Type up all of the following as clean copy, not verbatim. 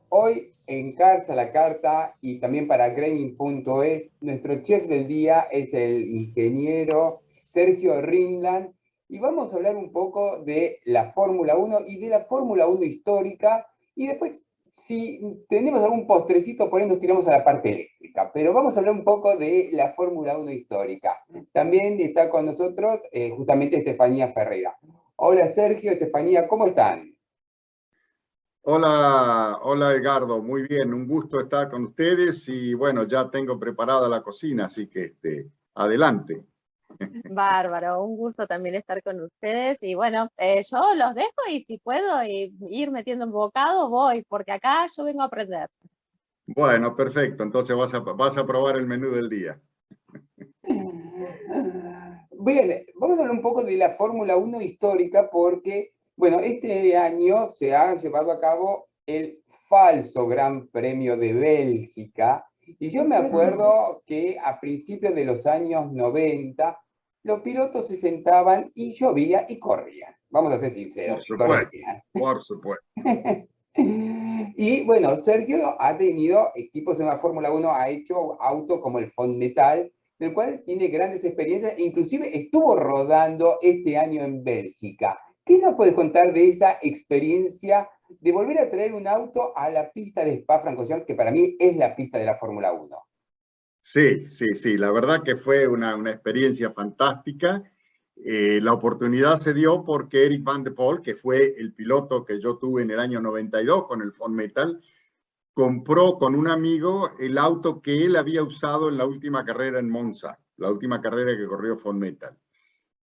Hoy en Cars a la Carta y también para Graining.es, nuestro chef del día es el ingeniero Sergio Ringland y vamos a hablar un poco de la Fórmula Uno y de la Fórmula Uno histórica y después si tenemos algún postrecito por ahí nos tiramos a la parte eléctrica, pero vamos a hablar un poco de la Fórmula Uno histórica. También está con nosotros justamente Estefanía Ferreira. Hola Sergio, Estefanía, ¿cómo están? Hola, hola Edgardo, muy bien, un gusto estar con ustedes y bueno, ya tengo preparada la cocina, así que adelante. Bárbaro, un gusto también estar con ustedes y bueno, yo los dejo y si puedo ir metiendo un bocado, voy, porque acá yo vengo a aprender. Bueno, perfecto, entonces vas a probar el menú del día. Bien, vamos a hablar un poco de la Fórmula Uno histórica porque, bueno, este año se ha llevado a cabo el falso Gran Premio de Bélgica y yo me acuerdo que a principios de los años 90 los pilotos se sentaban y llovía y corrían. Vamos a ser Por sinceros, y supuesto, corrían. por supuesto. Y bueno, Sergio ha tenido equipos en la Fórmula Uno, ha hecho autos como el Metal, del cual tiene grandes experiencias, e inclusive estuvo rodando este año en Bélgica. ¿Qué nos puedes contar de esa experiencia de volver a traer un auto a la pista de Spa-Francorchamps, que para mí es la pista de la Fórmula Uno? Sí, sí, sí, la verdad que fue una experiencia fantástica. La oportunidad se dio porque Eric Van de Poel, que fue el piloto que yo tuve en el año 92 con el Metal, compró con un amigo el auto que él había usado en la última carrera en Monza, la última carrera que corrió Metal.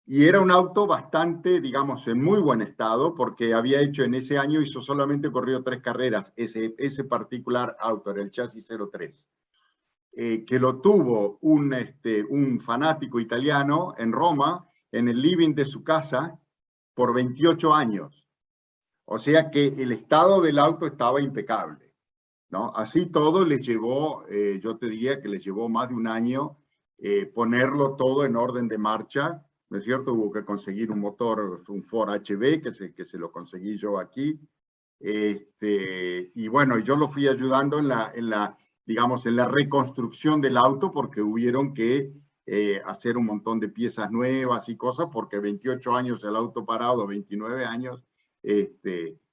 Y era un auto bastante, digamos, en muy buen estado, porque había hecho en ese año, solamente corrió 3 carreras, ese particular auto, era el chasis 03, que lo tuvo un fanático italiano en Roma, en el living de su casa, por 28 años. O sea que el estado del auto estaba impecable, ¿no? Así todo les llevó, yo te diría que les llevó más de un año ponerlo todo en orden de marcha, ¿no es cierto? Hubo que conseguir un motor, un Ford HB, que se lo conseguí yo aquí. Y bueno, yo lo fui ayudando digamos, en la reconstrucción del auto porque hubieron que hacer un montón de piezas nuevas y cosas porque 28 años el auto parado, 29 años,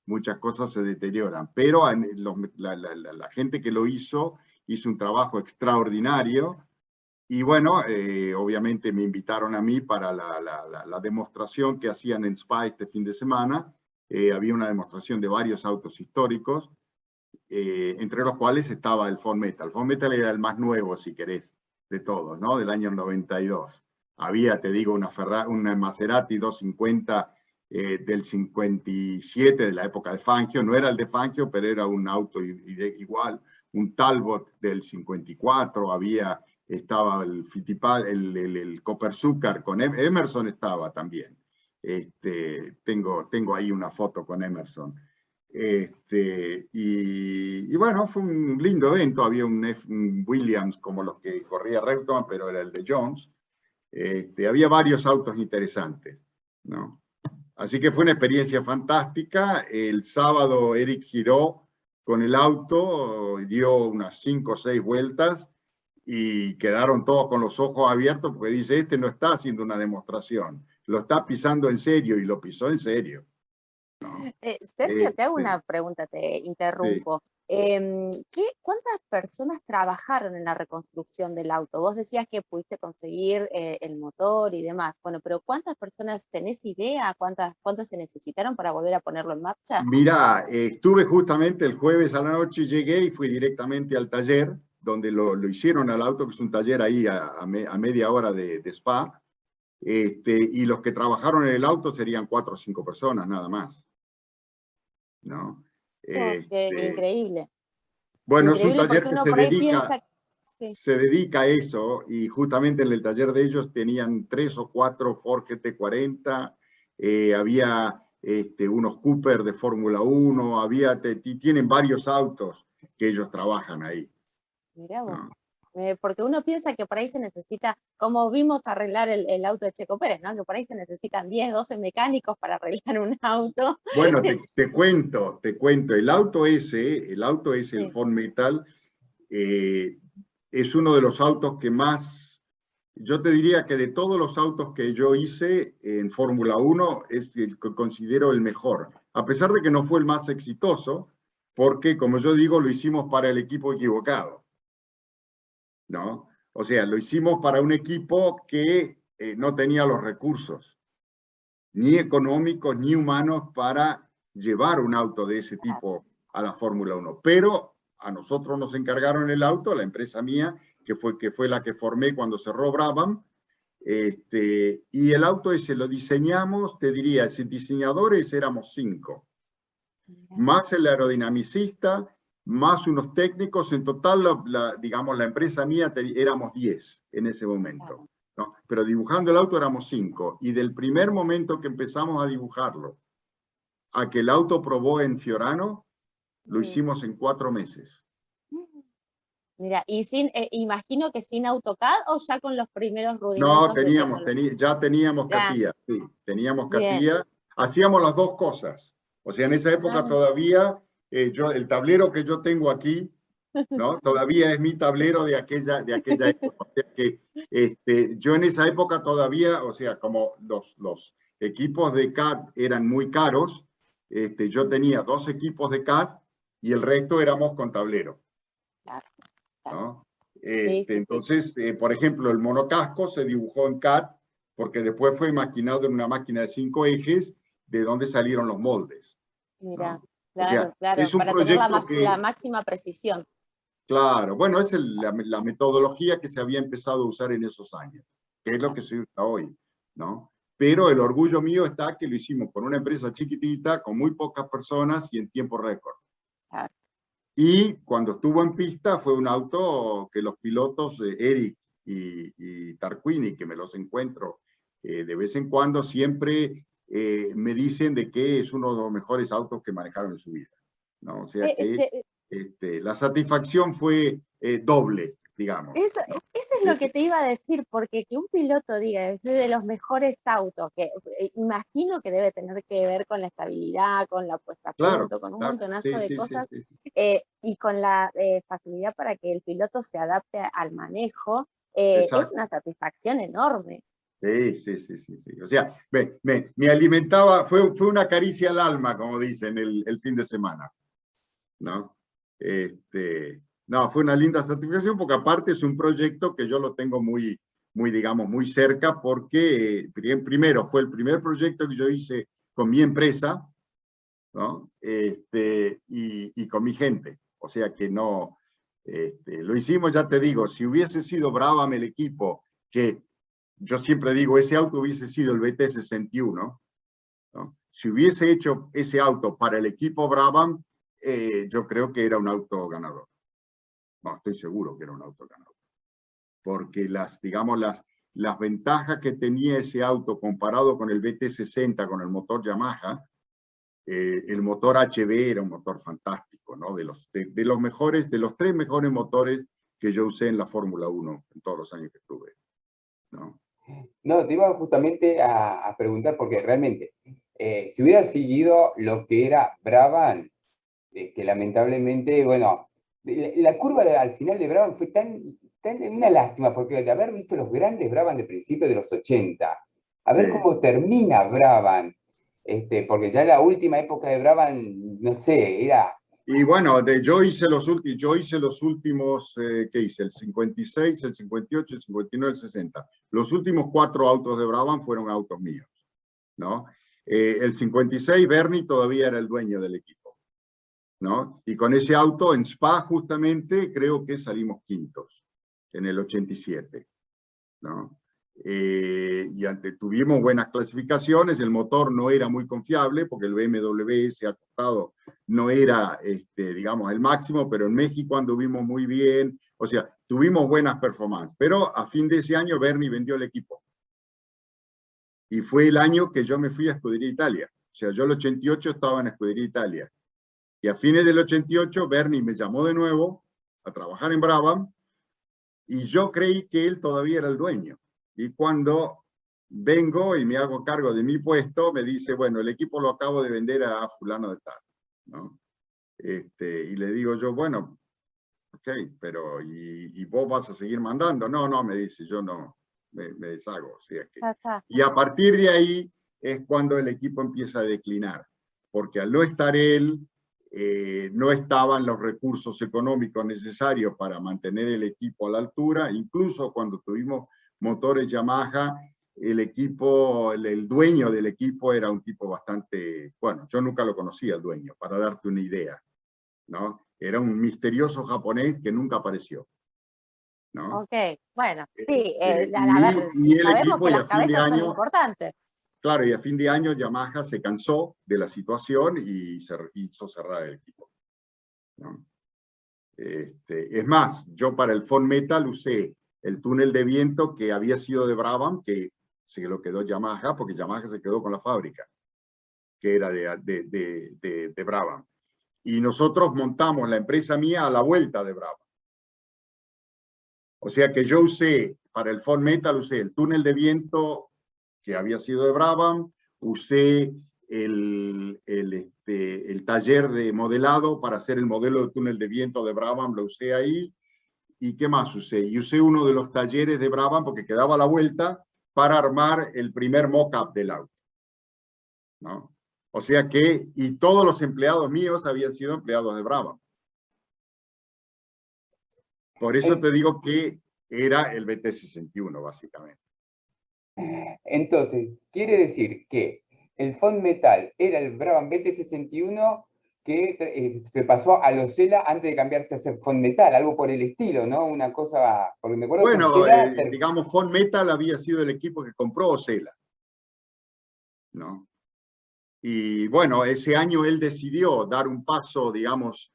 muchas cosas se deterioran. Pero la gente que lo hizo un trabajo extraordinario. Y bueno, obviamente me invitaron a mí para la demostración que hacían en Spa este fin de semana. Había una demostración de varios autos históricos, entre los cuales estaba el Metal. El Metal era el más nuevo, si querés, de todos, ¿no? Del año 92. Había, te digo, una Maserati 250 del 57, de la época de Fangio. No era el de Fangio, pero era un auto igual. Un Talbot del 54, estaba el Fittipaldi, el Copper-Zúcar con Emerson estaba también. Tengo ahí una foto con Emerson. Y bueno, fue un lindo evento. Había un Williams como los que corría Reutemann, pero era el de Jones. Había varios autos interesantes, ¿no? Así que fue una experiencia fantástica. El sábado Eric giró con el auto, dio unas 5 o 6 vueltas y quedaron todos con los ojos abiertos porque dice, este no está haciendo una demostración, lo está pisando en serio y lo pisó en serio. Sergio, te hago Este, una pregunta, te sí. interrumpo. ¿Cuántas personas trabajaron en la reconstrucción del auto? Vos decías que pudiste conseguir el motor y demás. Bueno, pero ¿cuántas personas tenés idea? ¿Cuántas se necesitaron para volver a ponerlo en marcha? Mira, estuve justamente el jueves a la noche, llegué y fui directamente al taller, donde lo hicieron al auto, que es un taller ahí a media hora de Spa, y los que trabajaron en el auto serían 4 o 5 personas nada más, ¿no? Dios, qué Este, increíble. bueno, es un Increíble taller porque que uno por ahí piensa, sí. se dedica a eso, y justamente en el taller de ellos tenían 3 o 4 Ford GT40, había unos Cooper de Fórmula 1, tienen varios autos que ellos trabajan ahí, Mirá vos. ¿no? porque uno piensa que por ahí se necesita, como vimos arreglar el auto de Checo Pérez, ¿no? Que por ahí se necesitan 10, 12 mecánicos para arreglar un auto. Bueno, te cuento, el auto ese, el Sí, Ford Metal, es uno de los autos que más, yo te diría que de todos los autos que yo hice en Fórmula 1, es el que considero el mejor, a pesar de que no fue el más exitoso, porque, como yo digo, lo hicimos para el equipo equivocado, ¿no? O sea, lo hicimos para un equipo que no tenía los recursos, ni económicos, ni humanos, para llevar un auto de ese tipo a la Fórmula 1. Pero a nosotros nos encargaron el auto, la empresa mía, que fue la que formé cuando cerró Brabham, y el auto ese lo diseñamos, te diría, si diseñadores éramos 5, más el aerodinamicista, más unos técnicos, en total, digamos, la empresa mía éramos 10 en ese momento, ¿no? Pero dibujando el auto éramos 5, y del primer momento que empezamos a dibujarlo a que el auto probó en Fiorano, lo hicimos en 4 meses. Mira, y imagino que sin AutoCAD o ya con los primeros No, rudimentos de tecnología. ya teníamos Ya, CATIA, sí, teníamos bien. CATIA, hacíamos las dos cosas. O sea, en esa época Ah, todavía, el tablero que yo tengo aquí, ¿no? Todavía es mi tablero de aquella época. O sea que yo en esa época todavía, o sea, como los equipos de CAD eran muy caros, yo tenía 2 equipos de CAD y el resto éramos con tablero, claro, claro. ¿no? Sí, sí, sí. Entonces, por ejemplo, el monocasco se dibujó en CAD porque después fue maquinado en una máquina de 5 ejes, de donde salieron los moldes, Mira, ¿no? O sea, claro, claro, es un para tener proyecto la que, máxima precisión. claro, bueno, es la metodología que se había empezado a usar en esos años, que es lo que se usa hoy, ¿no? Pero el orgullo mío está que lo hicimos con una empresa chiquitita, con muy pocas personas y en tiempo récord. Claro. Y cuando estuvo en pista fue un auto que los pilotos, Eric y Tarquini, que me los encuentro de vez en cuando, siempre me dicen de que es uno de los mejores autos que manejaron en su vida, ¿no? O sea que Este, la satisfacción fue doble, digamos, ¿no? eso es lo que te iba a decir, porque que un piloto diga, es de los mejores autos, que imagino que debe tener que ver con la estabilidad, con la puesta a Claro, punto, con un claro, montonazo sí, de sí, sí, cosas, sí, y con la facilidad para que el piloto se adapte al manejo, es exacto. una satisfacción enorme. Sí, sí, sí, sí, sí. O sea, me alimentaba, fue una caricia al alma, como dicen, el fin de semana, ¿no? No, fue una linda satisfacción porque aparte es un proyecto que yo lo tengo muy, digamos, muy cerca porque primero fue el primer proyecto que yo hice con mi empresa, ¿no? Y con mi gente. O sea que no, lo hicimos, ya te digo, si hubiese sido Brabham el equipo, que yo siempre digo, ese auto hubiese sido el BT61, ¿no? Si hubiese hecho ese auto para el equipo Brabham, yo creo que era un auto ganador. No, estoy seguro que era un auto ganador. Porque digamos, las ventajas que tenía ese auto comparado con el BT60, con el motor Yamaha, el motor HB era un motor fantástico, ¿no? De los mejores, de los 3 mejores motores que yo usé en la Fórmula 1 en todos los años que estuve, ¿no? No, te iba justamente a preguntar, porque realmente, si hubiera seguido lo que era Brabham, que lamentablemente, bueno, la curva al final de Brabham fue tan una lástima, porque de haber visto los grandes Brabham de principios de los 80, a ver Sí. cómo termina Brabham, porque ya la última época de Brabham, no sé, era... Y bueno, yo hice los últimos, ¿qué hice? El 56, el 58, el 59, el 60. Los últimos 4 autos de Brabham fueron autos míos, ¿no? El 56, Bernie todavía era el dueño del equipo, ¿no? Y con ese auto en Spa justamente creo que salimos quintos en el 87, ¿no? Tuvimos buenas clasificaciones, el motor no era muy confiable porque el BMW ese acostado no era, digamos, el máximo, pero en México anduvimos muy bien, o sea, tuvimos buenas performances, pero a fin de ese año Bernie vendió el equipo. Y fue el año que yo me fui a Scuderia Italia, o sea, yo el 88 estaba en Scuderia Italia, y a fines del 88 Bernie me llamó de nuevo a trabajar en Brabham, y yo creí que él todavía era el dueño. Y cuando vengo y me hago cargo de mi puesto, me dice, bueno, el equipo lo acabo de vender a fulano de tal, ¿no? Y le digo yo, bueno, ok, pero ¿y vos vas a seguir mandando? No, no, me dice, yo no, me deshago. O sea que... Y a partir de ahí es cuando el equipo empieza a declinar, porque al no estar él, no estaban los recursos económicos necesarios para mantener el equipo a la altura. Incluso cuando tuvimos motores Yamaha, el equipo, el dueño del equipo era un tipo bastante, bueno, yo nunca lo conocía el dueño, para darte una idea, ¿no? Era un misterioso japonés que nunca apareció, ¿no? Ok, bueno, sí, a ver, y el sabemos equipo, que y las a fin de cabezas son año, importantes. claro, y a fin de año Yamaha se cansó de la situación y se hizo cerrar el equipo, ¿no? Es más, yo para el Fond Metal usé el túnel de viento que había sido de Brabham, que se lo quedó Yamaha, porque Yamaha se quedó con la fábrica, que era de Brabham. Y nosotros montamos la empresa mía a la vuelta de Brabham. O sea que yo usé, para el Fond Metal, usé el túnel de viento que había sido de Brabham, usé el taller de modelado para hacer el modelo de túnel de viento de Brabham, lo usé ahí. ¿Y qué más usé? Y usé uno de los talleres de Brabham porque quedaba a la vuelta para armar el primer mock-up del auto, ¿no? O sea que, y todos los empleados míos habían sido empleados de Brabham. Por eso te digo que era el BT61, básicamente. Entonces, quiere decir que el Fond Metal era el Brabham BT61 que se pasó a los Osela antes de cambiarse a ser Fond Metal, algo por el estilo, ¿no? Una cosa, porque me acuerdo Bueno, que Osela... digamos, Fond Metal había sido el equipo que compró Osela, ¿no? Y bueno, ese año él decidió dar un paso, digamos,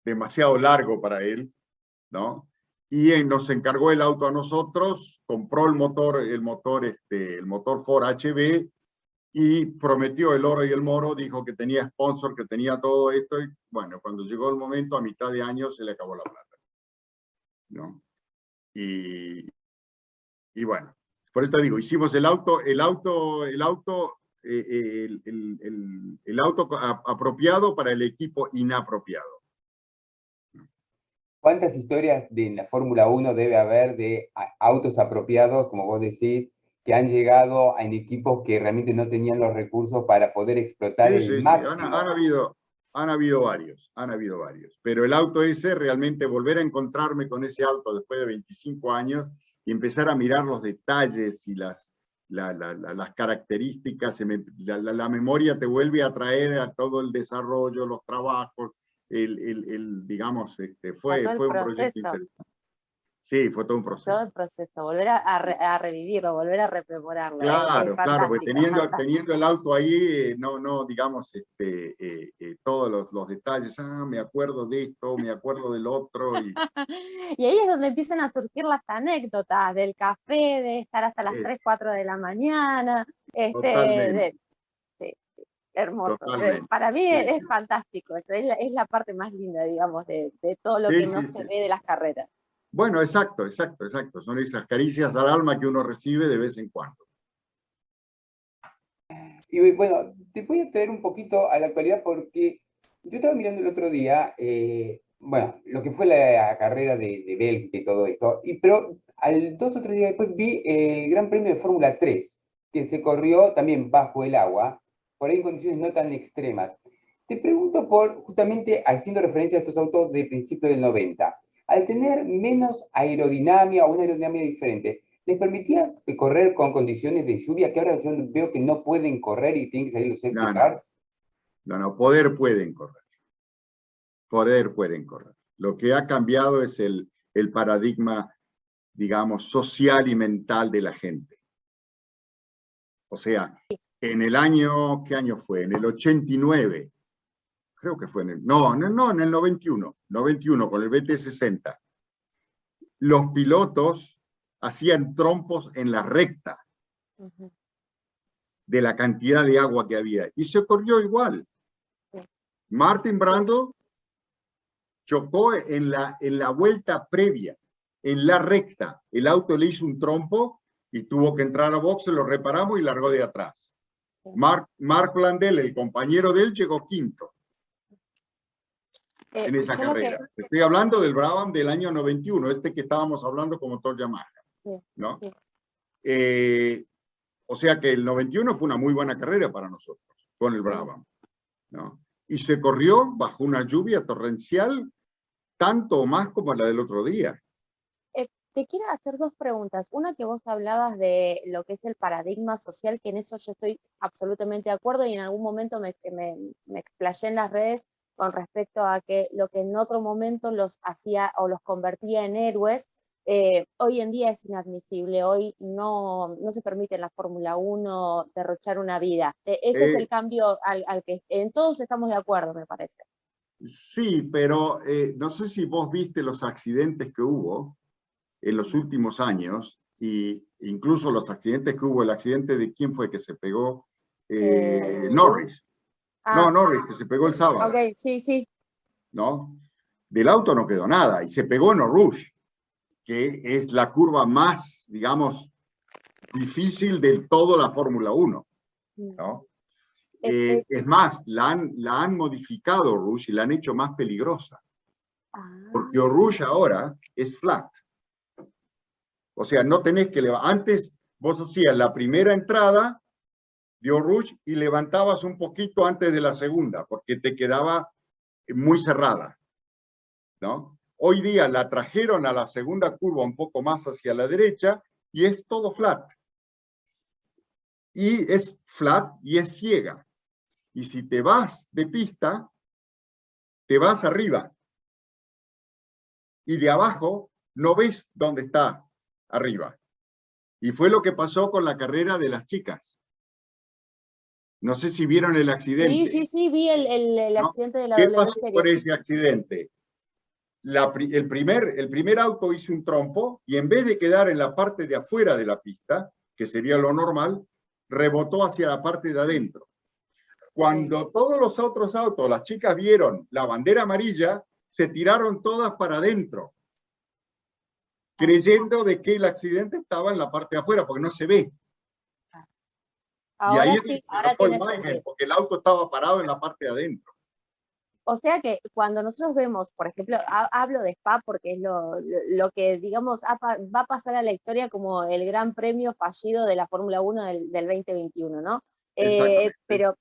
demasiado largo para él, ¿no? Y nos encargó el auto a nosotros, compró el motor Ford HB y prometió el oro y el moro, dijo que tenía sponsor, que tenía todo esto, y bueno, cuando llegó el momento, a mitad de año, se le acabó la plata, ¿no? Y bueno, por eso te digo, hicimos el auto apropiado para el equipo inapropiado. ¿Cuántas historias de la Fórmula 1 debe haber de autos apropiados, como vos decís, que han llegado en equipos que realmente no tenían los recursos para poder explotar el Sí. máximo? Han habido varios. Pero el auto ese, realmente volver a encontrarme con ese auto después de 25 años y empezar a mirar los detalles y las características, la memoria te vuelve a traer a todo el desarrollo, los trabajos, digamos, fue un proyecto interesante. Sí, fue todo un proceso. Todo el proceso, volver a revivirlo, volver a rememorarlo. Claro, Fantástico, porque teniendo el auto ahí, no digamos, todos los detalles, me acuerdo de esto, me acuerdo del otro. Y ahí es donde empiezan a surgir las anécdotas del café, de estar hasta las 3, 4 de la mañana. Totalmente. Sí, hermoso. Totalmente. Para mí Sí, es fantástico, eso es la parte más linda, digamos, de todo lo que no se ve de las carreras. Bueno, exacto. Son esas caricias al alma que uno recibe de vez en cuando. Y bueno, te voy a traer un poquito a la actualidad porque yo estaba mirando el otro día, bueno, lo que fue la carrera de Bélgica y todo esto, pero 2 o 3 días después vi el Gran Premio de Fórmula 3, que se corrió también bajo el agua, por ahí en condiciones no tan extremas. Te pregunto justamente haciendo referencia a estos autos de principios del 90, al tener menos aerodinámica o una aerodinámica diferente, ¿les permitía correr con condiciones de lluvia que ahora yo veo que no pueden correr y tienen que salir los safety cars? No, poder pueden correr. Lo que ha cambiado es el paradigma, digamos, social y mental de la gente. O sea, en el año, ¿qué año fue? En el 89, creo que fue en el 91 con el BT60. Los pilotos hacían trompos en la recta de la cantidad de agua que había. Y se corrió igual. Martin Brundle chocó en la vuelta previa en la recta. El auto le hizo un trompo y tuvo que entrar a boxe, lo reparamos y largó de atrás. Mark Landell, el compañero de él, llegó quinto en esa carrera. Estoy hablando del Brabham del año 91, este que estábamos hablando con motor Yamaha, ¿no? O sea que el 91 fue una muy buena carrera para nosotros, con el Brabham, ¿no? Y se corrió bajo una lluvia torrencial, tanto o más como la del otro día. Te quiero hacer dos preguntas. Una, que vos hablabas de lo que es el paradigma social, que en eso yo estoy absolutamente de acuerdo, y en algún momento me explayé en las redes con respecto a que lo que en otro momento los hacía o los convertía en héroes, hoy en día es inadmisible. Hoy no se permite en la Fórmula 1 derrochar una vida. Ese es el cambio al que en todos estamos de acuerdo, me parece. Sí, pero no sé si vos viste los accidentes que hubo en los últimos años, y incluso los accidentes que hubo, el accidente de quién fue que se pegó, Norris. No, Norris, que se pegó el sábado. Ok, sí. ¿No? Del auto no quedó nada, y se pegó en Eau Rouge, que es la curva más, digamos, difícil del todo la Fórmula 1, ¿no? Es más, la han modificado Eau Rouge y la han hecho más peligrosa. Porque Eau Rouge ahora es flat. O sea, no tenés que levantar. Antes vos hacías la primera entrada de Eau Rouge y levantabas un poquito antes de la segunda, porque te quedaba muy cerrada, ¿no? Hoy día la trajeron a la segunda curva un poco más hacia la derecha y es todo flat. Y es flat y es ciega. Y si te vas de pista, te vas arriba. Y de abajo no ves dónde está arriba. Y fue lo que pasó con la carrera de las chicas. No sé si vieron el accidente. Sí, vi el accidente de la ¿Qué W pasó Series por ese accidente? El primer auto hizo un trompo y en vez de quedar en la parte de afuera de la pista, que sería lo normal, rebotó hacia la parte de adentro. Cuando todos los otros autos, las chicas vieron la bandera amarilla, se tiraron todas para adentro, creyendo de que el accidente estaba en la parte de afuera, porque no se ve. Ahora y ahí sí, ahora tiene sentido. porque el auto estaba parado en la parte de adentro. O sea que cuando nosotros vemos, por ejemplo, hablo de Spa porque es lo que, digamos, va a pasar a la historia como el gran premio fallido de la Fórmula 1 del 2021, ¿no? Pero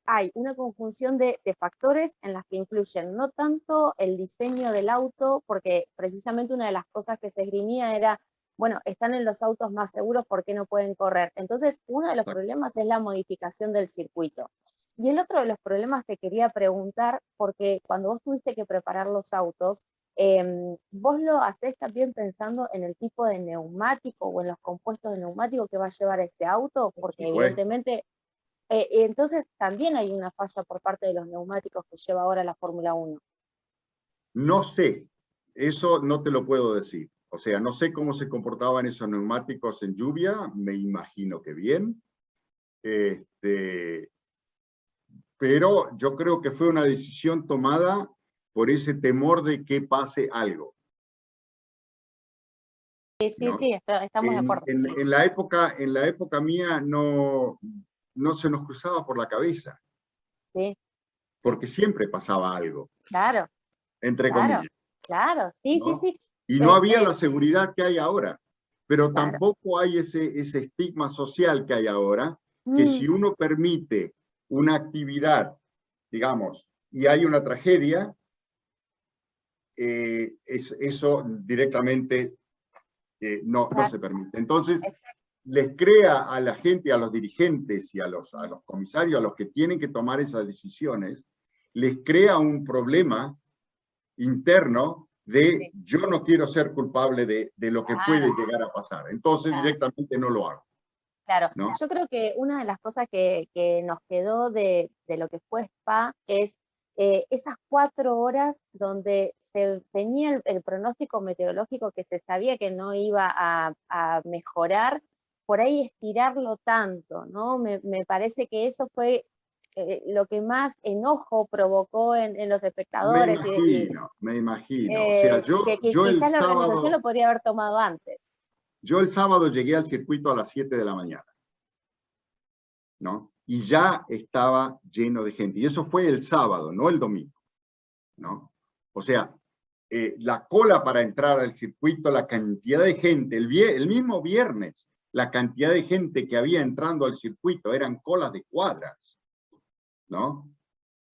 hay una conjunción de factores en las que influyen no tanto el diseño del auto, porque precisamente una de las cosas que se esgrimía era, bueno, están en los autos más seguros, ¿por qué no pueden correr? Entonces, uno de los problemas es la modificación del circuito. Y el otro de los problemas te quería preguntar, porque cuando vos tuviste que preparar los autos, ¿vos lo hacés también pensando en el tipo de neumático o en los compuestos de neumático que va a llevar ese auto? Porque evidentemente, entonces también hay una falla por parte de los neumáticos que lleva ahora la Fórmula 1. No sé, eso no te lo puedo decir. O sea, no sé cómo se comportaban esos neumáticos en lluvia, me imagino que bien. Pero yo creo que fue una decisión tomada por ese temor de que pase algo. Sí, ¿no? Estamos de acuerdo. En la época mía no se nos cruzaba por la cabeza. Sí. Porque siempre pasaba algo. Claro. Entre comillas. Claro, sí. Y no había la seguridad que hay ahora. Pero tampoco hay ese estigma social que hay ahora, que si uno permite una actividad, digamos, y hay una tragedia, eso directamente no se permite. Entonces, les crea a la gente, a los dirigentes y a los comisarios, a los que tienen que tomar esas decisiones, les crea un problema interno de yo no quiero ser culpable de lo que puede llegar a pasar. Entonces, directamente no lo hago. Claro, ¿no? Yo creo que una de las cosas que nos quedó de lo que fue Spa es esas 4 horas donde se tenía el pronóstico meteorológico que se sabía que no iba a mejorar, por ahí estirarlo tanto, ¿no? Me parece que eso fue lo que más enojo provocó en los espectadores. Me imagino. O sea, Que yo el quizás la organización sábado, lo podría haber tomado antes. yo el sábado llegué al circuito a las 7 de la mañana, ¿no? Y ya estaba lleno de gente. Y eso fue el sábado, no el domingo, ¿no? O sea, la cola para entrar al circuito, la cantidad de gente, el mismo viernes, la cantidad de gente que había entrando al circuito eran colas de cuadras, ¿no?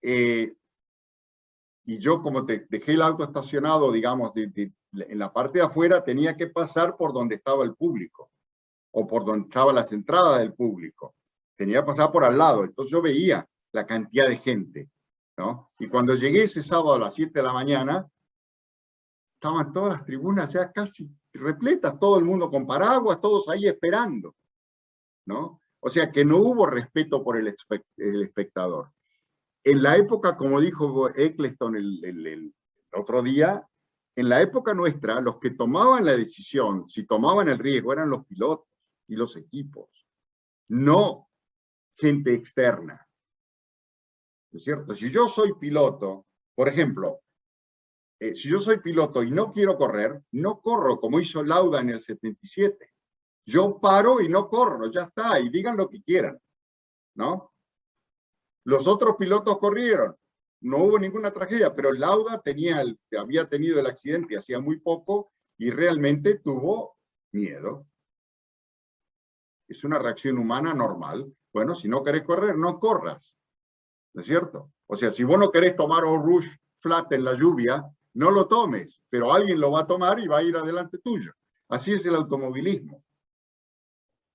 Y yo, como dejé el auto estacionado, digamos, en la parte de afuera, tenía que pasar por donde estaba el público, o por donde estaban las entradas del público. Tenía que pasar por al lado, entonces yo veía la cantidad de gente, ¿no? Y cuando llegué ese sábado a las 7 de la mañana, estaban todas las tribunas ya casi repletas, todo el mundo con paraguas, todos ahí esperando, ¿no? O sea que no hubo respeto por el espectador. En la época, como dijo Eccleston el otro día, en la época nuestra, los que tomaban la decisión, si tomaban el riesgo, eran los pilotos y los equipos, no gente externa. ¿No es cierto? Si yo soy piloto, por ejemplo, si yo soy piloto y no quiero correr, no corro como hizo Lauda en el 77. Yo paro y no corro, ya está, y digan lo que quieran, ¿no? Los otros pilotos corrieron, no hubo ninguna tragedia, pero Lauda había tenido el accidente hacía muy poco y realmente tuvo miedo. Es una reacción humana normal. Bueno, si no querés correr, no corras, ¿no es cierto? O sea, si vos no querés tomar Eau Rouge Flat en la lluvia, no lo tomes, pero alguien lo va a tomar y va a ir adelante tuyo. Así es el automovilismo,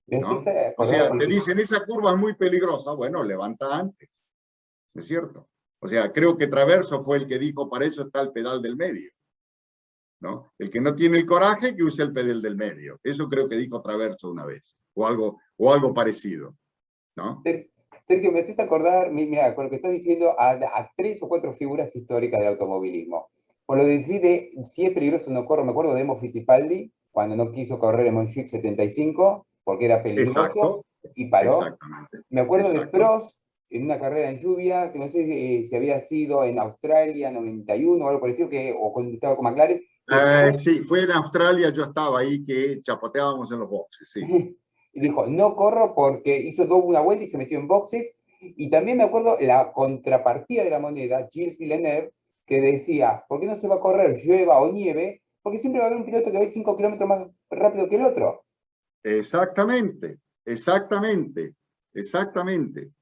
¿no? O sea, te dicen, esa curva es muy peligrosa, bueno, levanta antes, ¿no es cierto? O sea, creo que Traverso fue el que dijo, para eso está el pedal del medio, ¿no? El que no tiene el coraje, que use el pedal del medio. Eso creo que dijo Traverso una vez, o algo parecido, ¿no? Sergio, me haces acordar, mira, con lo que estás diciendo, a 3 o 4 figuras históricas del automovilismo. Por lo de decir de si es peligroso no corro, me acuerdo de Emo Fittipaldi, cuando no quiso correr en Montjuic 75, porque era peligroso, Exacto, y paró. Exactamente. Me acuerdo de Exacto. Prost, en una carrera en lluvia, que no sé si había sido en Australia 91 o algo por el estilo, o cuando estaba con McLaren. Sí, fue en Australia, yo estaba ahí, que chapoteábamos en los boxes, sí. Y dijo, no corro porque hizo una vuelta y se metió en boxes. Y también me acuerdo la contrapartida de la moneda, Gilles Villeneuve, que decía, ¿por qué no se va a correr llueva o nieve? Porque siempre va a haber un piloto que va a ir 5 kilómetros más rápido que el otro. Exactamente, exactamente, exactamente,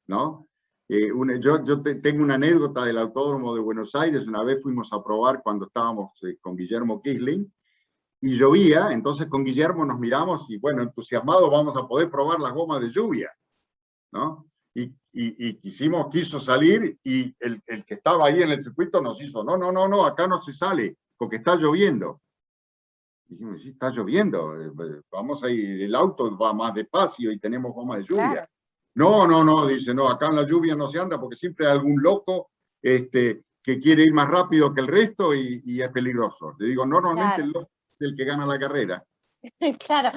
¿no? Yo tengo una anécdota del Autódromo de Buenos Aires. Una vez fuimos a probar cuando estábamos con Guillermo Kisling, y llovía, entonces con Guillermo nos miramos y, bueno, entusiasmados, vamos a poder probar las gomas de lluvia, ¿no? Y quiso salir, y el que estaba ahí en el circuito nos hizo, no, acá no se sale, porque está lloviendo. Dijimos, sí, está lloviendo, vamos ahí, el auto va más despacio y tenemos goma de lluvia. Claro. No, dice, no, acá en la lluvia no se anda porque siempre hay algún loco que quiere ir más rápido que el resto y es peligroso. Le digo, normalmente claro, el loco es el que gana la carrera. Claro,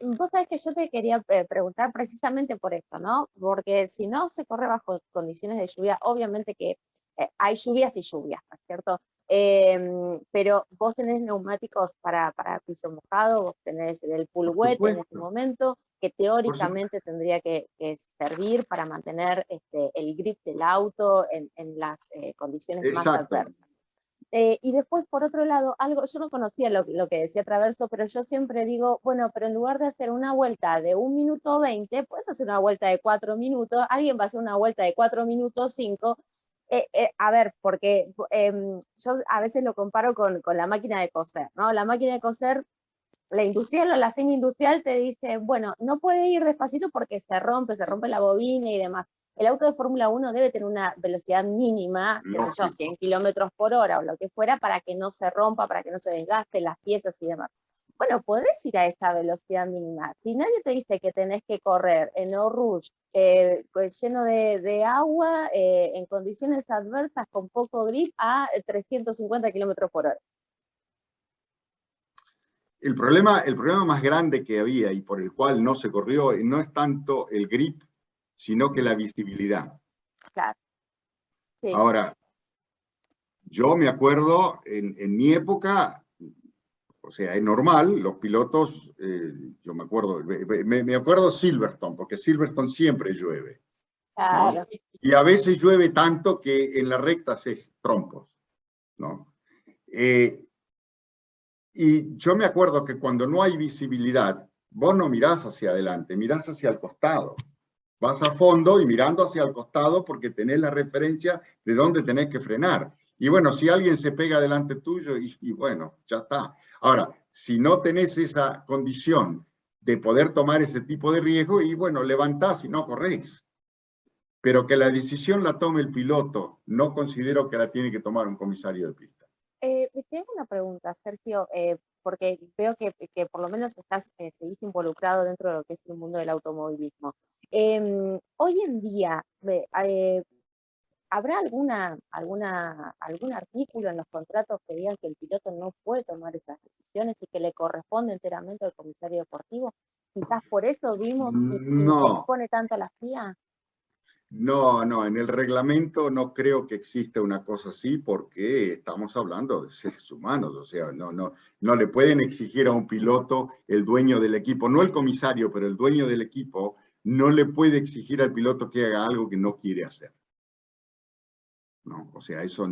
vos sabés que yo te quería preguntar precisamente por esto, ¿no? Porque si no se corre bajo condiciones de lluvia, obviamente que hay lluvias y lluvias, ¿no es cierto? Pero vos tenés neumáticos para piso mojado, vos tenés el pool wet en este momento, que teóricamente tendría que servir para mantener el grip del auto en las condiciones más adversas. Y después, por otro lado, yo no conocía lo que decía Traverso, pero yo siempre digo, bueno, pero en lugar de hacer una vuelta de 1 minuto 20, puedes hacer una vuelta de 4 minutos, alguien va a hacer una vuelta de 4 minutos 5, a ver, porque yo a veces lo comparo con la máquina de coser, ¿no? La máquina de coser, la industrial o la semi-industrial te dice, bueno, no puede ir despacito porque se rompe la bobina y demás. El auto de Fórmula 1 debe tener una velocidad mínima, qué sé yo, 100 kilómetros por hora o lo que fuera, para que no se rompa, para que no se desgasten las piezas y demás. Bueno, podés ir a esa velocidad mínima. Si nadie te dice que tenés que correr en Eau Rouge lleno de agua, en condiciones adversas, con poco grip, a 350 kilómetros por hora. El problema más grande que había y por el cual no se corrió no es tanto el grip, sino que la visibilidad. Claro. Sí. Ahora, yo me acuerdo, en mi época, o sea, es normal, los pilotos, yo me acuerdo Silverstone, porque Silverstone siempre llueve, ¿no? Claro. Y a veces llueve tanto que en la recta se trompos, ¿no? Y yo me acuerdo que cuando no hay visibilidad, vos no mirás hacia adelante, mirás hacia el costado. Vas a fondo y mirando hacia el costado porque tenés la referencia de dónde tenés que frenar. Y bueno, si alguien se pega delante tuyo, y bueno, ya está. Ahora, si no tenés esa condición de poder tomar ese tipo de riesgo, y bueno, levantás y no corréis. Pero que la decisión la tome el piloto, no considero que la tiene que tomar un comisario de pista. Tengo una pregunta, Sergio, porque veo que por lo menos seguís involucrado dentro de lo que es el mundo del automovilismo. Hoy en día, ¿habrá algún artículo en los contratos que digan que el piloto no puede tomar esas decisiones y que le corresponde enteramente al comisario deportivo? Quizás por eso vimos y se No, expone tanto a la FIA. no, en el reglamento no creo que exista una cosa así porque estamos hablando de seres humanos, o sea, no le pueden exigir a un piloto, el dueño del equipo, no el comisario, pero el dueño del equipo, no le puede exigir al piloto que haga algo que no quiere hacer. ¿No? O sea, eso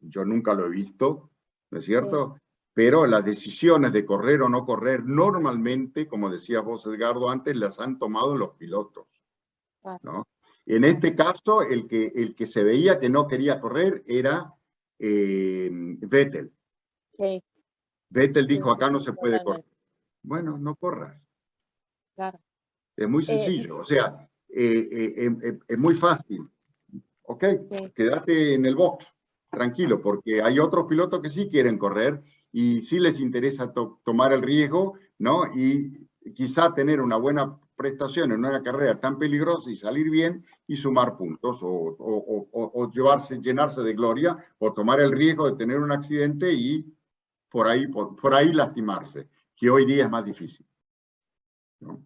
yo nunca lo he visto, ¿no es cierto? Sí. Pero las decisiones de correr o no correr, normalmente, como decías vos, Edgardo, antes las han tomado los pilotos, ¿no? En este caso, el que se veía que no quería correr era Vettel. Sí. Vettel dijo, acá no se puede correr. Bueno, no corras. Claro. Es muy sencillo, o sea, es muy fácil. Ok, sí. Quédate en el box, tranquilo, porque hay otros pilotos que sí quieren correr y sí les interesa tomar el riesgo, ¿no? Y quizá tener una buena prestación en una carrera tan peligrosa y salir bien y sumar puntos o llenarse de gloria o tomar el riesgo de tener un accidente y por ahí lastimarse, que hoy día es más difícil, ¿no?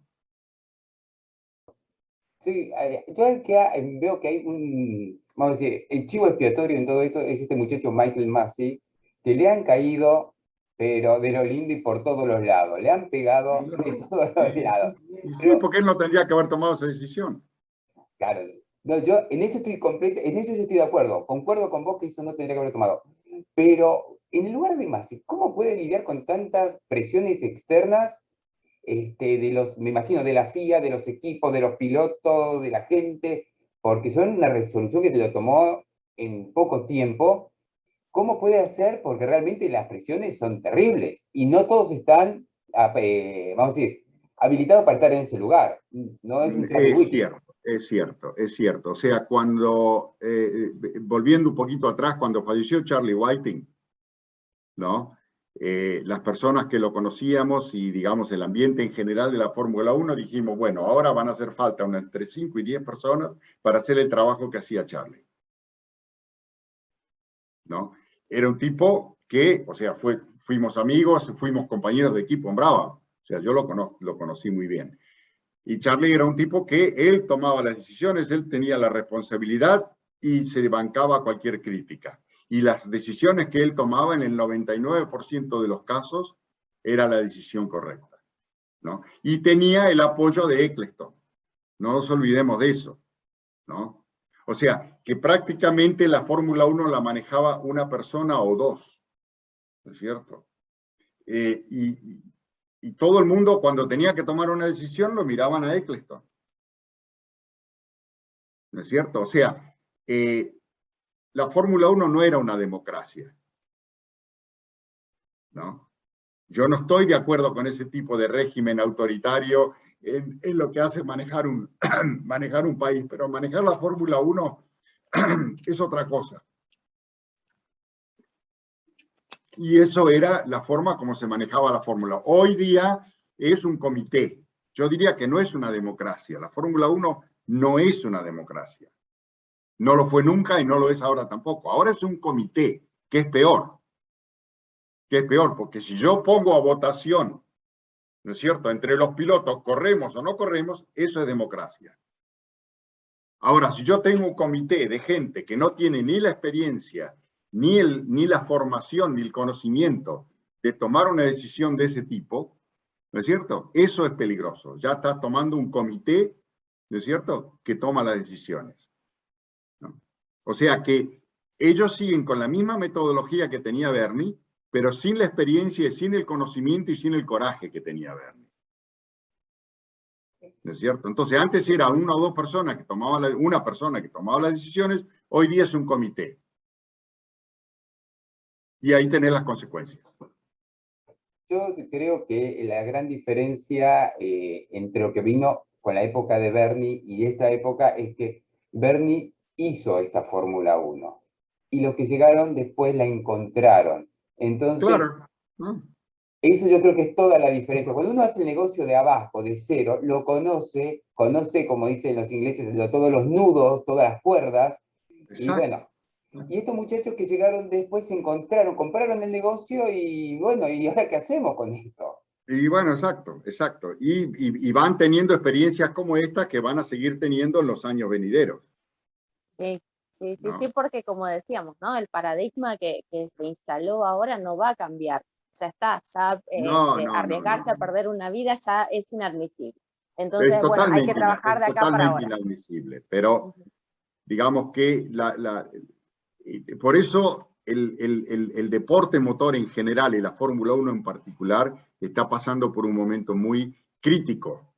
Sí, yo veo que hay vamos a decir, el chivo expiatorio en todo esto es este muchacho Michael Masi, que le han caído, pero de lo lindo y por todos los lados, le han pegado de todos los lados. Y sí, porque él no tendría que haber tomado esa decisión. Claro, no, yo en eso en eso yo estoy de acuerdo, concuerdo con vos que eso no tendría que haber tomado, pero en el lugar de Masi, ¿cómo puede lidiar con tantas presiones externas? Me imagino, de la FIA, de los equipos, de los pilotos, de la gente, porque son una resolución que se lo tomó en poco tiempo. ¿Cómo puede hacer? Porque realmente las presiones son terribles y no todos están, vamos a decir, habilitados para estar en ese lugar. No es un Es cierto. O sea, cuando, volviendo un poquito atrás, cuando falleció Charlie Whiting, ¿no? Las personas que lo conocíamos y, digamos, el ambiente en general de la Fórmula 1, dijimos, bueno, ahora van a hacer falta entre 5 y 10 personas para hacer el trabajo que hacía Charlie, ¿no? Era un tipo que, o sea, fuimos amigos, fuimos compañeros de equipo en Brava, o sea, yo lo conocí muy bien. Y Charlie era un tipo que él tomaba las decisiones, él tenía la responsabilidad y se bancaba cualquier crítica. Y las decisiones que él tomaba en el 99% de los casos era la decisión correcta, ¿no? Y tenía el apoyo de Eccleston, no nos olvidemos de eso, ¿no? O sea, que prácticamente la Fórmula 1 la manejaba una persona o dos, ¿no es cierto? Y todo el mundo, cuando tenía que tomar una decisión, lo miraban a Eccleston. ¿No es cierto? O sea, la Fórmula 1 no era una democracia, ¿no? Yo no estoy de acuerdo con ese tipo de régimen autoritario en lo que hace manejar manejar un país, pero manejar la Fórmula 1 es otra cosa. Y eso era la forma como se manejaba la Fórmula. Hoy día es un comité. Yo diría que no es una democracia. La Fórmula 1 no es una democracia. No lo fue nunca y no lo es ahora tampoco. Ahora es un comité, que es peor. Que es peor, porque si yo pongo a votación, ¿no es cierto?, entre los pilotos, corremos o no corremos, eso es democracia. Ahora, si yo tengo un comité de gente que no tiene ni la experiencia, ni la formación, ni el conocimiento de tomar una decisión de ese tipo, ¿no es cierto? Eso es peligroso. Ya está tomando un comité, ¿no es cierto?, que toma las decisiones, ¿no? O sea que ellos siguen con la misma metodología que tenía Bernie, pero sin la experiencia, sin el conocimiento y sin el coraje que tenía Bernie. ¿No es cierto? Entonces, antes era una o dos personas que tomaban, una persona que tomaba las decisiones, hoy día es un comité. Y ahí tenés las consecuencias. Yo creo que la gran diferencia entre lo que vino con la época de Bernie y esta época es que Bernie hizo esta Fórmula 1 y los que llegaron después la encontraron. Entonces, Claro, ¿no? eso yo creo que es toda la diferencia. Cuando uno hace el negocio de abajo, de cero, lo conoce, como dicen los ingleses, todos los nudos, todas las cuerdas, y Exacto. bueno, y estos muchachos que llegaron después se encontraron, compraron el negocio y bueno, ¿y ahora qué hacemos con esto? Y bueno, exacto, exacto. Y van teniendo experiencias como esta que van a seguir teniendo en los años venideros. Sí, sí, sí, sí, ¿No? porque como decíamos, ¿no? El paradigma que se instaló ahora no va a cambiar. Ya está, ya No, no, no, no, arriesgarse a no. perder una vida ya es inadmisible. Es Entonces, bueno, hay que totalmente, trabajar de es acá para totalmente ahora. inadmisible. Pero Ujú. digamos que por eso el deporte motor en general y la Fórmula 1 en particular está pasando por un momento muy crítico.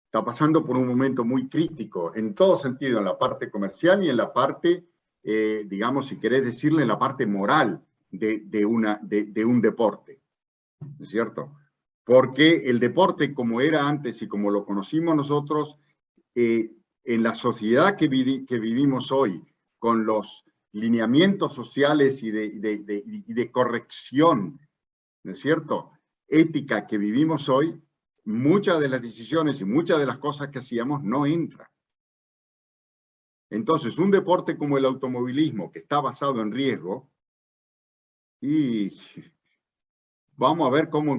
Está pasando por un momento muy crítico en todo sentido, en la parte comercial y en la parte, digamos, si querés decirle, en la parte moral de un deporte, ¿no es cierto? Porque el deporte como era antes y como lo conocimos nosotros, en la sociedad que vivimos hoy, con los lineamientos sociales y de corrección, ¿no es cierto?, ética que vivimos hoy, muchas de las decisiones y muchas de las cosas que hacíamos no entran. Entonces, un deporte como el automovilismo, que está basado en riesgo, y vamos a ver cómo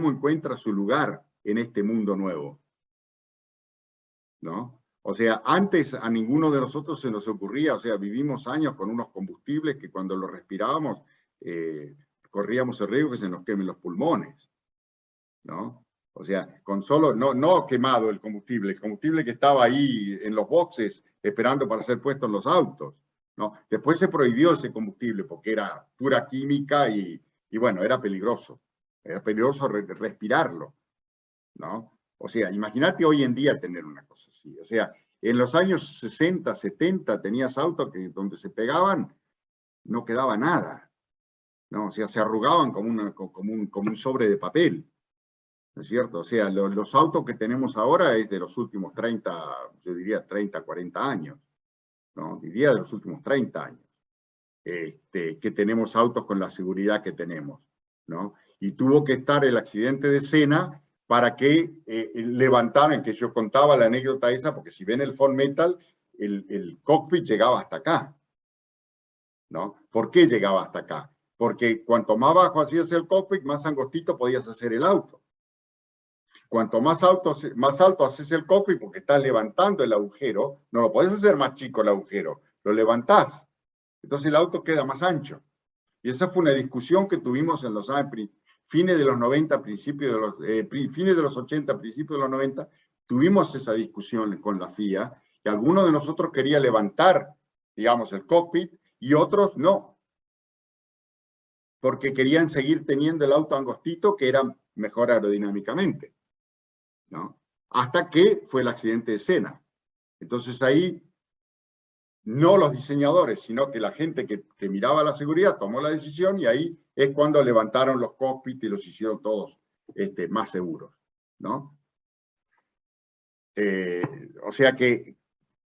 encuentra su lugar en este mundo nuevo, ¿no? O sea, antes a ninguno de nosotros se nos ocurría, o sea, vivimos años con unos combustibles que cuando los respirábamos, corríamos el riesgo que se nos quemen los pulmones, ¿no? O sea, con solo, no quemado el combustible que estaba ahí en los boxes esperando para ser puesto en los autos, ¿no? Después se prohibió ese combustible porque era pura química y bueno, era peligroso respirarlo, ¿no? O sea, imagínate hoy en día tener una cosa así. O sea, en los años 60, 70 tenías autos que donde se pegaban no quedaba nada, ¿no? O sea, se arrugaban como un sobre de papel, ¿no es cierto? O sea, los autos que tenemos ahora es de los últimos 30, yo diría 30, 40 años, ¿no? Diría de los últimos 30 años, que tenemos autos con la seguridad que tenemos, ¿no? Y tuvo que estar el accidente de Senna para que levantaran, que yo contaba la anécdota esa, porque si ven el Ford Metal, el cockpit llegaba hasta acá, ¿no? ¿Por qué llegaba hasta acá? Porque cuanto más bajo hacías el cockpit, más angostito podías hacer el auto. Cuanto más alto haces el cockpit, porque estás levantando el agujero, no lo podés hacer más chico el agujero, lo levantás. Entonces el auto queda más ancho. Y esa fue una discusión que tuvimos en los años, fines de los 90, fines de los 80, principios de los 90, tuvimos esa discusión con la FIA, que algunos de nosotros quería levantar, digamos, el cockpit y otros no, porque querían seguir teniendo el auto angostito que era mejor aerodinámicamente, ¿no? Hasta que fue el accidente de Senna. Entonces ahí no los diseñadores, sino que la gente que miraba la seguridad tomó la decisión y ahí es cuando levantaron los cockpits y los hicieron todos más seguros, ¿no? O sea que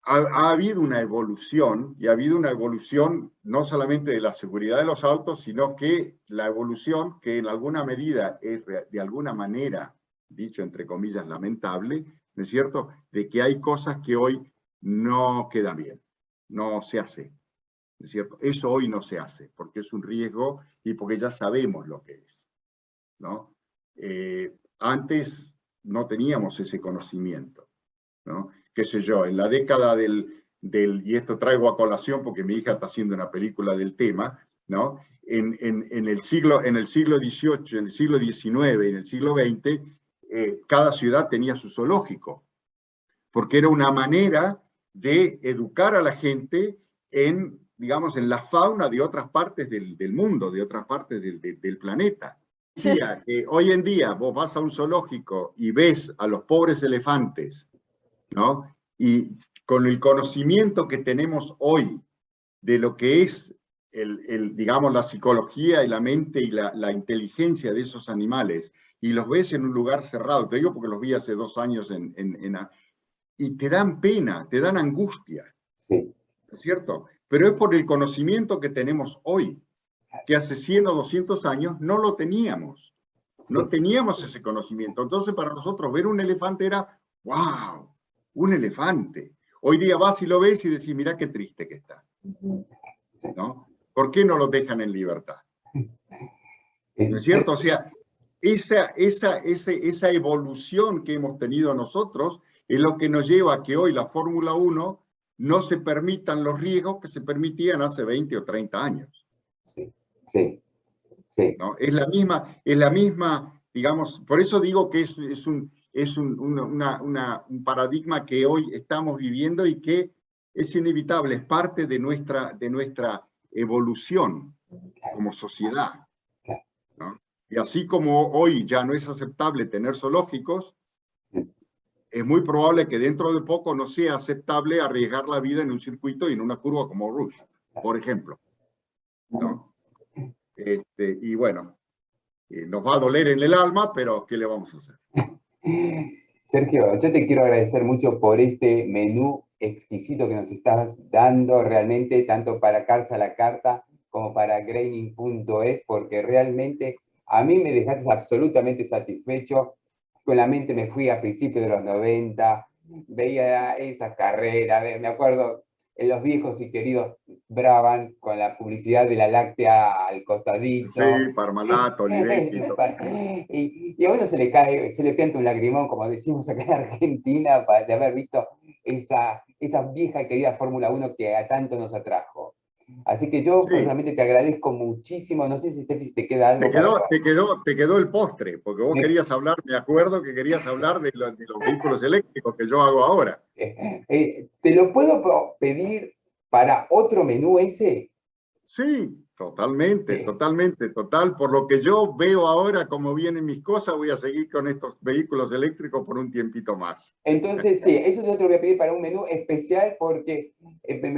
ha habido una evolución y ha habido una evolución no solamente de la seguridad de los autos, sino que la evolución que en alguna medida es de alguna manera, dicho entre comillas, lamentable, ¿no es cierto?, de que hay cosas que hoy no quedan bien, no se hace, ¿no es cierto? Eso hoy no se hace porque es un riesgo y porque ya sabemos lo que es, ¿no? Antes no teníamos ese conocimiento, ¿no? qué sé yo, en la década y esto traigo a colación porque mi hija está haciendo una película del tema, ¿no? En el siglo XVIII, en el siglo XIX y en el siglo XX, cada ciudad tenía su zoológico, porque era una manera de educar a la gente en, digamos, en la fauna de otras partes del mundo, de otras partes del planeta. Decía que hoy en día vos vas a un zoológico y ves a los pobres elefantes, ¿no? Y con el conocimiento que tenemos hoy de lo que es, digamos, la psicología y la mente y la inteligencia de esos animales, y los ves en un lugar cerrado, te digo porque los vi hace 2 años y te dan pena, te dan angustia, Sí. ¿es cierto? Pero es por el conocimiento que tenemos hoy, que hace 100 o 200 años no lo teníamos. No teníamos ese conocimiento. Entonces, para nosotros ver un elefante era, wow, un elefante. Hoy día vas y lo ves y decís, mira qué triste que está, ¿no? ¿Por qué no lo dejan en libertad? ¿No es cierto? O sea, esa evolución que hemos tenido nosotros es lo que nos lleva a que hoy la Fórmula 1 no se permitan los riesgos que se permitían hace 20 o 30 años. Sí, sí, sí. ¿No? Es la misma, digamos, por eso digo que es un paradigma que hoy estamos viviendo y que es inevitable, es parte de nuestra evolución como sociedad, ¿no? Y así como hoy ya no es aceptable tener zoológicos, es muy probable que dentro de poco no sea aceptable arriesgar la vida en un circuito y en una curva como Rouge, por ejemplo, ¿no? Y bueno, nos va a doler en el alma, pero ¿qué le vamos a hacer? Sergio, yo te quiero agradecer mucho por este menú exquisito que nos estás dando realmente, tanto para Carza la Carta como para Graining.es, porque realmente a mí me dejaste absolutamente satisfecho. Con la mente me fui a principios de los 90, veía esa carrera, me acuerdo en los viejos y queridos Brabham con la publicidad de la láctea al costadito. Sí, Parmalat, Olivetti. Y a uno se le cae, se le pianta un lagrimón, como decimos acá en Argentina, de haber visto esa vieja querida Fórmula 1 que a tanto nos atrajo. Así que yo Sí, personalmente te agradezco muchísimo. No sé si Steffi te queda algo te quedó el postre, porque vos querías hablar, me acuerdo que querías hablar de los vehículos eléctricos que yo hago ahora. ¿Te lo puedo pedir para otro menú ese? Sí, totalmente, Sí. totalmente, total. Por lo que yo veo ahora cómo vienen mis cosas, voy a seguir con estos vehículos eléctricos por un tiempito más. Entonces, sí, eso yo te lo voy a pedir para un menú especial porque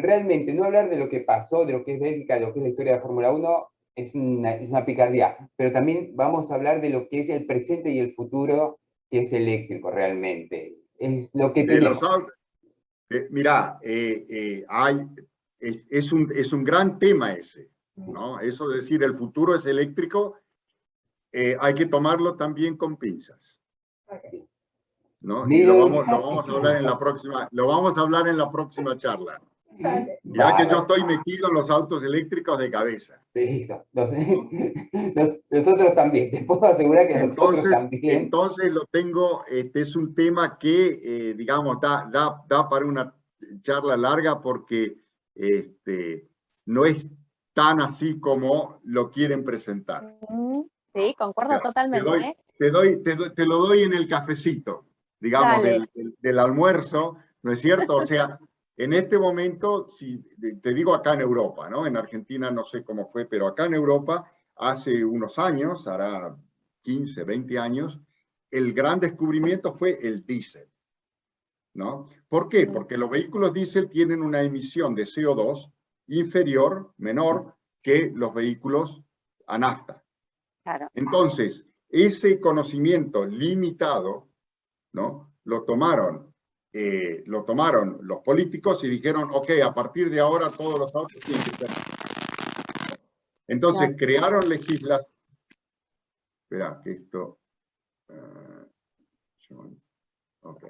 realmente no hablar de lo que pasó, de lo que es Bélgica, de lo que es la historia de la Fórmula 1, es una picardía, pero también vamos a hablar de lo que es el presente y el futuro, que es eléctrico realmente. Es lo que De los tenemos. autos, mirá, es un gran tema ese, ¿no? Eso de decir el futuro es eléctrico, hay que tomarlo también con pinzas, ¿no? Y lo vamos a hablar en la próxima, lo vamos a hablar en la próxima charla. Ya que yo estoy metido en los autos eléctricos de cabeza. Listo. Nosotros también, te puedo asegurar que nosotros también. Entonces lo tengo, es un tema que, digamos, da para una charla larga porque no es tan así como lo quieren presentar. Sí, concuerdo totalmente. Te lo doy en el cafecito, digamos, del almuerzo, ¿no es cierto? O sea, en este momento, si te digo acá en Europa, ¿no? En Argentina no sé cómo fue, pero acá en Europa, hace unos años, hará 15, 20 años, el gran descubrimiento fue el diésel, ¿no? ¿Por qué? Porque los vehículos diésel tienen una emisión de CO2 inferior, menor, que los vehículos a nafta. Claro. Entonces, ese conocimiento limitado, ¿no? Lo tomaron los políticos y dijeron, ok, a partir de ahora todos los autos tienen que ser. Entonces crearon legislación. Espera, que esto. Ok.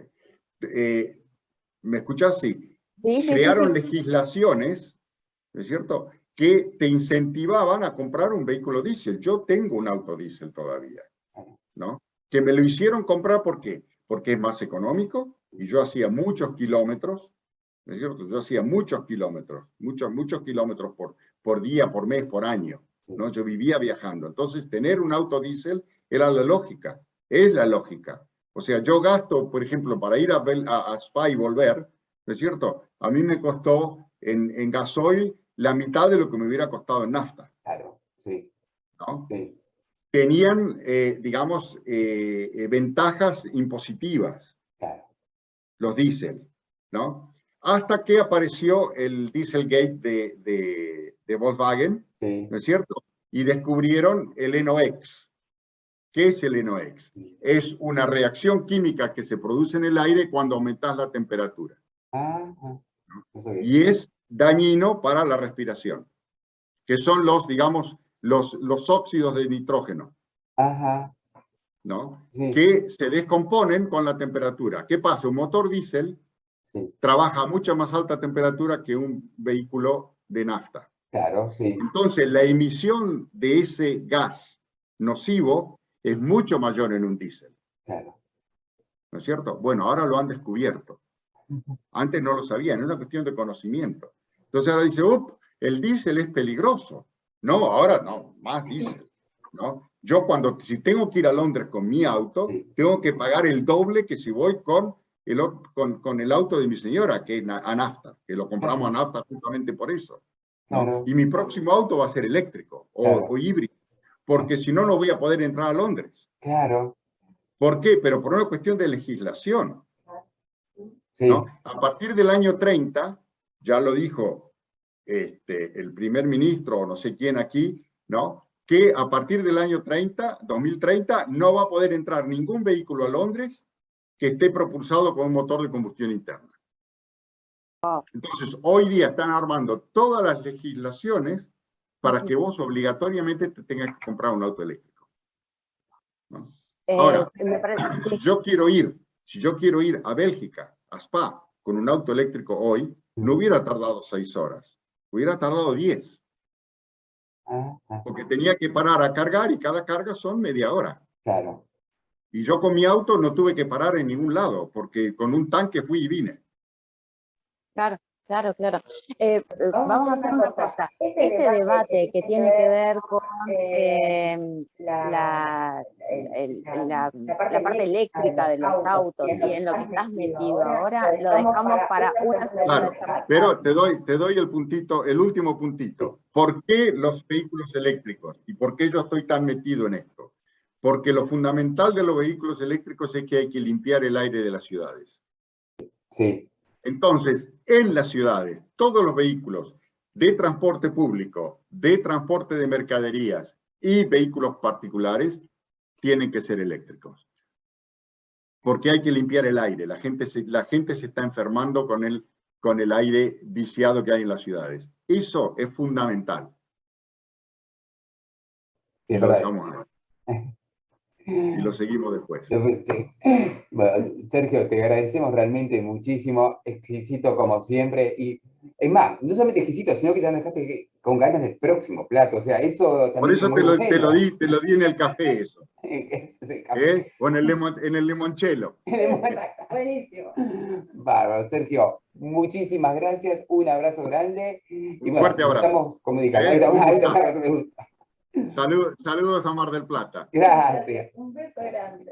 ¿Me escuchás? Sí. Crearon legislaciones, ¿no es cierto?, que te incentivaban a comprar un vehículo diésel. Yo tengo un auto diésel todavía, ¿no? Que me lo hicieron comprar, ¿por qué? Porque es más económico, y yo hacía muchos kilómetros, ¿no es cierto? Yo hacía muchos kilómetros por día, por mes, por año, ¿no? Yo vivía viajando. Entonces, tener un auto diésel era la lógica, es la lógica. O sea, yo gasto, por ejemplo, para ir a Spa y volver, ¿no es cierto? A mí me costó en gasoil la mitad de lo que me hubiera costado en nafta. Claro, sí. ¿No? Sí. Tenían, digamos, ventajas impositivas, Claro. los diésel, ¿no? Hasta que apareció el Dieselgate de Volkswagen, Sí. ¿no es cierto? Y descubrieron el NOx. ¿Qué es el NOx? Es una reacción química que se produce en el aire cuando aumentas la temperatura. Ajá. Y es dañino para la respiración, que son los, digamos, los óxidos de nitrógeno. Ajá. ¿No? Sí. Que se descomponen con la temperatura. ¿Qué pasa? Un motor diésel trabaja a mucha más alta temperatura que un vehículo de nafta. Claro, sí. Entonces, la emisión de ese gas nocivo es mucho mayor en un diésel. Claro. ¿No es cierto? Bueno, ahora lo han descubierto. Antes no lo sabían, es una cuestión de conocimiento. Entonces ahora dice, el diésel es peligroso. No, ahora no, más diésel, ¿no? Yo si tengo que ir a Londres con mi auto, tengo que pagar el doble que si voy con el auto de mi señora, que es a nafta, que lo compramos a nafta justamente por eso, ¿no? Claro. Y mi próximo auto va a ser eléctrico o híbrido, porque si no, no voy a poder entrar a Londres. Claro. ¿Por qué? Pero por una cuestión de legislación. Sí. ¿No? A partir del año 30, ya lo dijo el primer ministro o no sé quién aquí, ¿no? Que a partir del año 2030, no va a poder entrar ningún vehículo a Londres que esté propulsado con un motor de combustión interna. Entonces, hoy día están armando todas las legislaciones para que vos obligatoriamente te tengas que comprar un auto eléctrico, ¿no? Ahora, si yo quiero ir a Bélgica, a Spa, con un auto eléctrico hoy, no hubiera tardado 6 horas, hubiera tardado 10. Porque tenía que parar a cargar y cada carga son media hora. Claro. Y yo con mi auto no tuve que parar en ningún lado, porque con un tanque fui y vine. Claro. Claro, claro. Vamos a hacer una cosa. Este debate que tiene que ver con la parte eléctrica de los autos y en lo que estás metido ahora, lo dejamos para una segunda charla. Pero te doy el último puntito. ¿Por qué los vehículos eléctricos? ¿Y por qué yo estoy tan metido en esto? Porque lo fundamental de los vehículos eléctricos es que hay que limpiar el aire de las ciudades. Sí. Entonces, en las ciudades, todos los vehículos de transporte público, de transporte de mercaderías y vehículos particulares tienen que ser eléctricos. Porque hay que limpiar el aire. La gente se está enfermando con el aire viciado que hay en las ciudades. Eso es fundamental. Y lo dejamos ahí. Y lo seguimos después. Bueno, Sergio, te agradecemos realmente muchísimo, exquisito como siempre, y es más, no solamente exquisito, sino que te dejaste con ganas del próximo plato, o sea, eso también. Por eso te lo di en el café eso. O en el limoncello. Buenísimo. Bárbaro, Sergio, muchísimas gracias, un abrazo grande. Un fuerte abrazo. Estamos comunicando. Saludos a Mar del Plata. Gracias. Un beso grande.